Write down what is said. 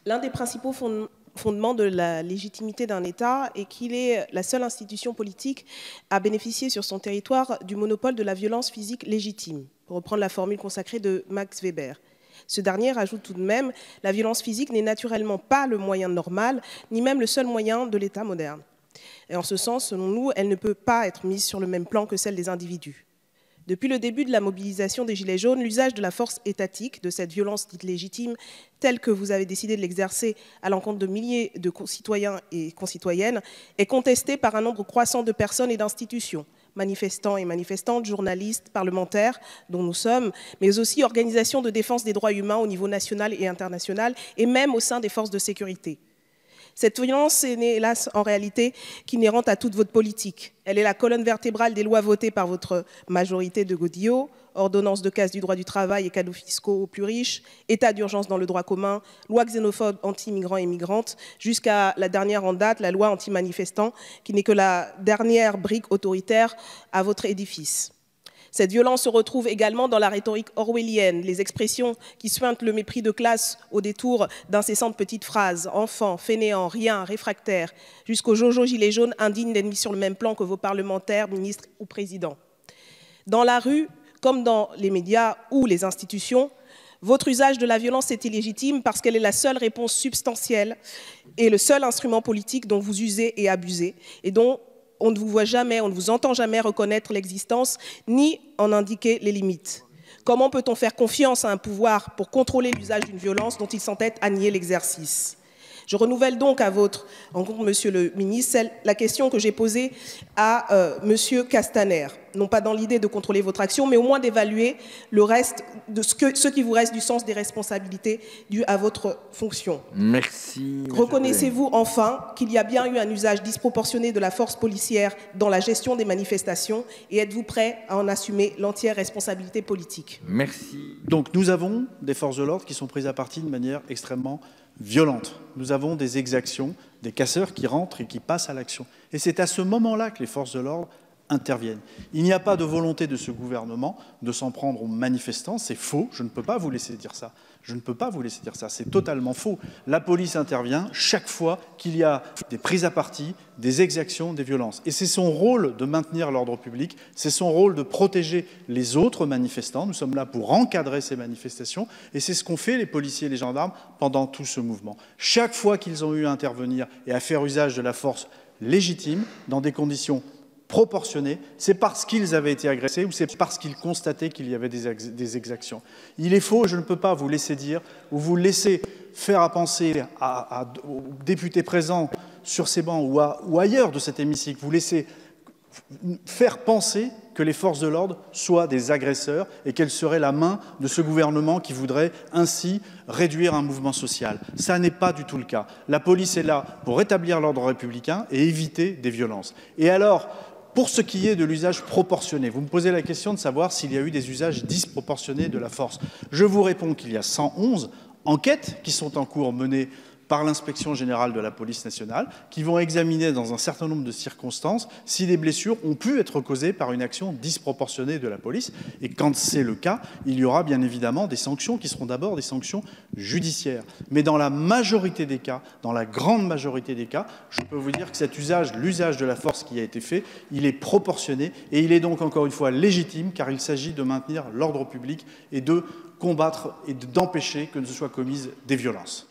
L'un des principaux fondements de la légitimité d'un État est qu'il est la seule institution politique à bénéficier sur son territoire du monopole de la violence physique légitime, pour reprendre la formule consacrée de Max Weber. Ce dernier ajoute tout de même, la violence physique n'est naturellement pas le moyen normal, ni même le seul moyen de l'État moderne. Et en ce sens, selon nous, elle ne peut pas être mise sur le même plan que celle des individus. Depuis le début de la mobilisation des Gilets jaunes, l'usage de la force étatique, de cette violence dite légitime, telle que vous avez décidé de l'exercer à l'encontre de milliers de concitoyens et concitoyennes, est contesté par un nombre croissant de personnes et d'institutions, manifestants et manifestantes, journalistes, parlementaires, dont nous sommes, mais aussi organisations de défense des droits humains au niveau national et international, et même au sein des forces de sécurité. Cette violence est, hélas, en réalité, qu'inhérente à toute votre politique. Elle est la colonne vertébrale des lois votées par votre majorité de Godillot, ordonnance de casse du droit du travail et cadeaux fiscaux aux plus riches, état d'urgence dans le droit commun, loi xénophobe anti-migrants et migrantes, jusqu'à la dernière en date, la loi anti-manifestants, qui n'est que la dernière brique autoritaire à votre édifice. Cette violence se retrouve également dans la rhétorique orwellienne, les expressions qui suintent le mépris de classe au détour d'incessantes petites phrases, enfants, fainéants, rien, réfractaires, jusqu'aux jojo gilets jaunes indignes d'être mis sur le même plan que vos parlementaires, ministres ou présidents. Dans la rue, comme dans les médias ou les institutions, votre usage de la violence est illégitime parce qu'elle est la seule réponse substantielle et le seul instrument politique dont vous usez et abusez et dont on ne vous voit jamais, on ne vous entend jamais reconnaître l'existence, ni en indiquer les limites. Comment peut-on faire confiance à un pouvoir pour contrôler l'usage d'une violence dont il s'entête à nier l'exercice? Je renouvelle donc à votre rencontre, Monsieur le ministre, la question que j'ai posée à Monsieur Castaner, non pas dans l'idée de contrôler votre action, mais au moins d'évaluer le reste de ce qui vous reste du sens des responsabilités dues à votre fonction. Merci. Reconnaissez-vous enfin qu'il y a bien eu un usage disproportionné de la force policière dans la gestion des manifestations et êtes-vous prêt à en assumer l'entière responsabilité politique? Merci. Donc nous avons des forces de l'ordre qui sont prises à partie de manière extrêmement violente. Nous avons des exactions, des casseurs qui rentrent et qui passent à l'action. Et c'est à ce moment-là que les forces de l'ordre interviennent. Il n'y a pas de volonté de ce gouvernement de s'en prendre aux manifestants, c'est faux, je ne peux pas vous laisser dire ça. Je ne peux pas vous laisser dire ça, c'est totalement faux. La police intervient chaque fois qu'il y a des prises à partie, des exactions, des violences. Et c'est son rôle de maintenir l'ordre public, c'est son rôle de protéger les autres manifestants. Nous sommes là pour encadrer ces manifestations et c'est ce qu'ont fait les policiers et les gendarmes pendant tout ce mouvement. Chaque fois qu'ils ont eu à intervenir et à faire usage de la force légitime, dans des conditions proportionnés, c'est parce qu'ils avaient été agressés ou c'est parce qu'ils constataient qu'il y avait des exactions. Il est faux, je ne peux pas vous laisser dire ou vous laisser faire à penser aux députés présents sur ces bancs ou ailleurs de cet hémicycle, vous laisser faire penser que les forces de l'ordre soient des agresseurs et qu'elles seraient la main de ce gouvernement qui voudrait ainsi réduire un mouvement social. Ça n'est pas du tout le cas. La police est là pour rétablir l'ordre républicain et éviter des violences. Et alors, pour ce qui est de l'usage proportionné, vous me posez la question de savoir s'il y a eu des usages disproportionnés de la force. Je vous réponds qu'il y a 111 enquêtes qui sont en cours menées par l'inspection générale de la police nationale, qui vont examiner dans un certain nombre de circonstances si des blessures ont pu être causées par une action disproportionnée de la police. Et quand c'est le cas, il y aura bien évidemment des sanctions qui seront d'abord des sanctions judiciaires. Mais dans la majorité des cas, dans la grande majorité des cas, je peux vous dire que cet usage, l'usage de la force qui a été fait, il est proportionné et il est donc encore une fois légitime car il s'agit de maintenir l'ordre public et de combattre et d'empêcher que ne soient commises des violences.